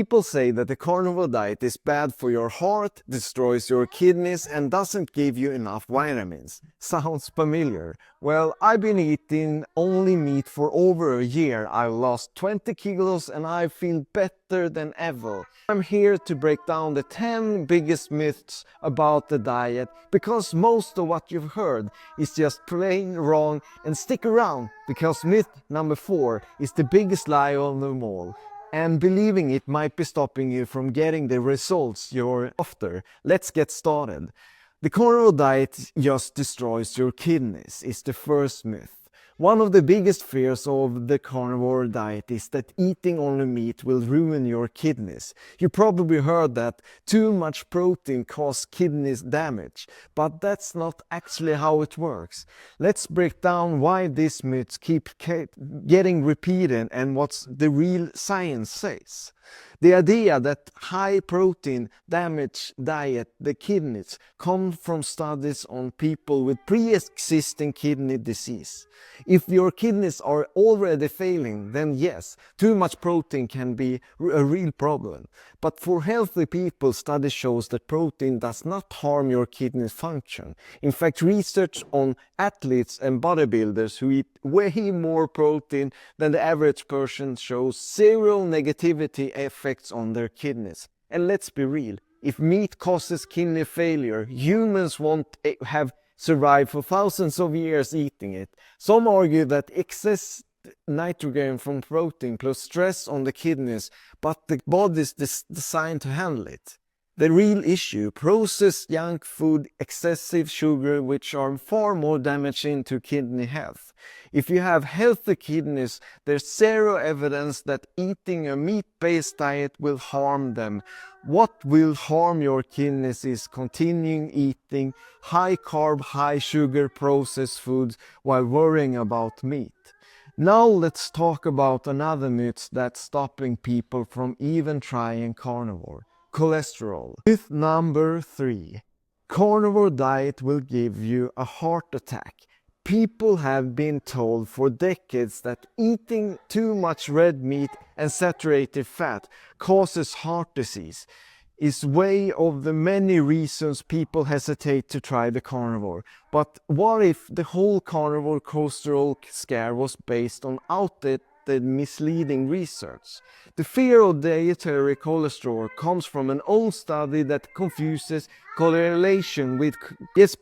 People say that the carnivore diet is bad for your heart, destroys your kidneys, and doesn't give you enough vitamins. Sounds familiar? Well, I've been eating only meat for over a year. I've lost 20 kilos and I feel better than ever. I'm here to break down the 10 biggest myths about the diet, because most of what you've heard is just plain wrong. And stick around, because myth number 4 is the biggest lie of them all. And believing it might be stopping you from getting the results you're after. Let's get started. The carnivore diet just destroys your kidneys is the first myth. One of the biggest fears of the carnivore diet is that eating only meat will ruin your kidneys. You probably heard that too much protein causes kidney damage, but that's not actually how it works. Let's break down why these myths keep getting repeated and what the real science says. The idea that high protein damage the kidneys comes from studies on people with pre-existing kidney disease. If your kidneys are already failing, then yes, too much protein can be a real problem. But for healthy people, study shows that protein does not harm your kidney function. In fact, research on athletes and bodybuilders who eat way more protein than the average person shows zero negativity effects on their kidneys. And let's be real, if meat causes kidney failure, humans won't have survived for thousands of years eating it. Some argue that excess nitrogen from protein plus stress on the kidneys, but the body is designed to handle it. The real issue, processed junk food, excessive sugar, which are far more damaging to kidney health. If you have healthy kidneys, there's zero evidence that eating a meat-based diet will harm them. What will harm your kidneys is continuing eating high-carb, high-sugar processed foods while worrying about meat. Now let's talk about another myth that's stopping people from even trying carnivore. Cholesterol. Myth number 3. Carnivore diet will give you a heart attack. People have been told for decades that eating too much red meat and saturated fat causes heart disease. Is way of the many reasons people hesitate to try the carnivore. But what if the whole carnivore cholesterol scare was based on outdated misleading research? The fear of dietary cholesterol comes from an old study that confuses correlation with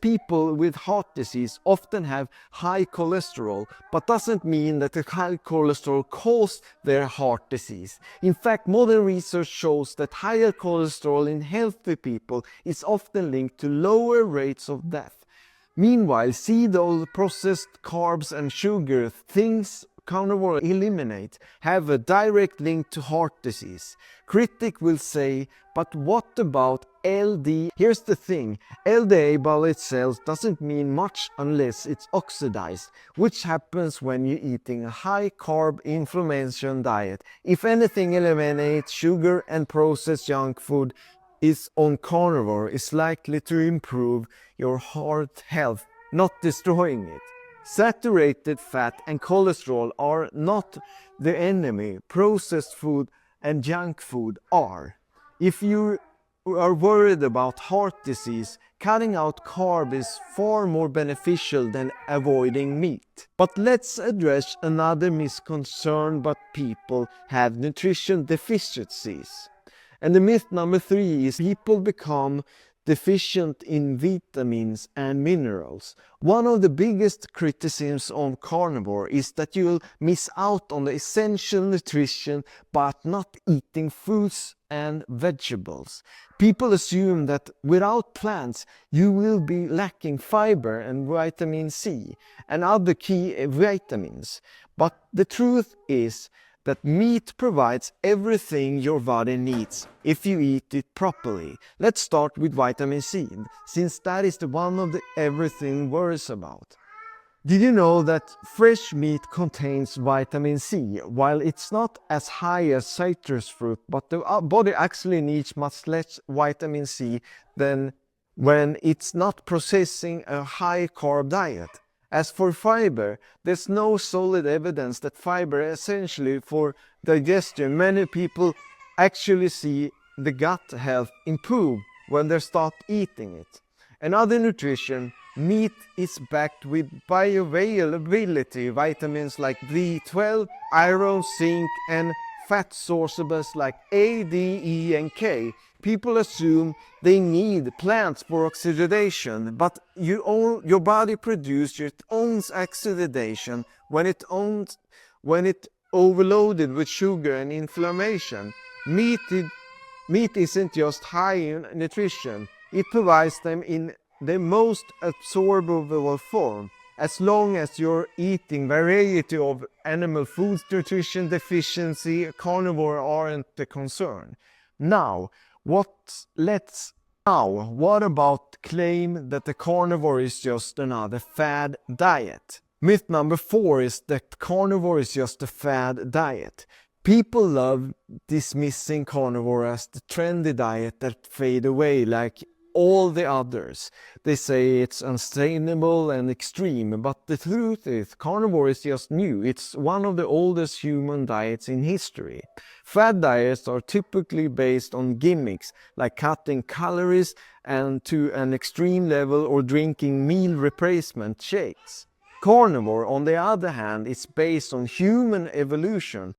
people with heart disease often have high cholesterol, but doesn't mean that the high cholesterol causes their heart disease. In fact, modern research shows that higher cholesterol in healthy people is often linked to lower rates of death. Meanwhile, seed oil, processed carbs and sugar, things carnivore eliminate, have a direct link to heart disease. Critic will say, but what about LD? Here's the thing, LDA by itself doesn't mean much unless it's oxidized, which happens when you're eating a high carb inflammation diet. If anything eliminates sugar and processed junk food is on carnivore is likely to improve your heart health, not destroying it. Saturated fat and cholesterol are not the enemy. Processed food and junk food are. If you are worried about heart disease, cutting out carb is far more beneficial than avoiding meat. But let's address another misconcern but people have nutrition deficiencies. And the myth number 3 is people become deficient in vitamins and minerals. One of the biggest criticisms on carnivore is that you'll miss out on the essential nutrition but not eating fruits and vegetables. People assume that without plants you will be lacking fiber and vitamin C and other key vitamins. But the truth is that meat provides everything your body needs if you eat it properly. Let's start with vitamin C, since that is the one of the everything worries about. Did you know that fresh meat contains vitamin C? While it's not as high as citrus fruit, but the body actually needs much less vitamin C than when it's not processing a high carb diet. As for fiber, there's no solid evidence that fiber is essentially for digestion. Many people actually see the gut health improve when they start eating it. Another nutrition, meat is backed with bioavailability vitamins like B12, iron, zinc, and fat sources like A, D, E, and K. People assume they need plants for oxidation, but your body produces its own oxidation when it overloaded with sugar and inflammation. Meat isn't just high in nutrition, it provides them in the most absorbable form. As long as you're eating variety of animal foods, nutrition deficiency, carnivore aren't the concern. Now, what about claim that the carnivore is just another fad diet? Myth number 4 is that carnivore is just a fad diet. People love dismissing carnivore as the trendy diet that fade away like all the others. They say it's unsustainable and extreme, but the truth is carnivore is just new. It's one of the oldest human diets in history. Fad diets are typically based on gimmicks like cutting calories and to an extreme level or drinking meal replacement shakes. Carnivore, on the other hand, is based on human evolution.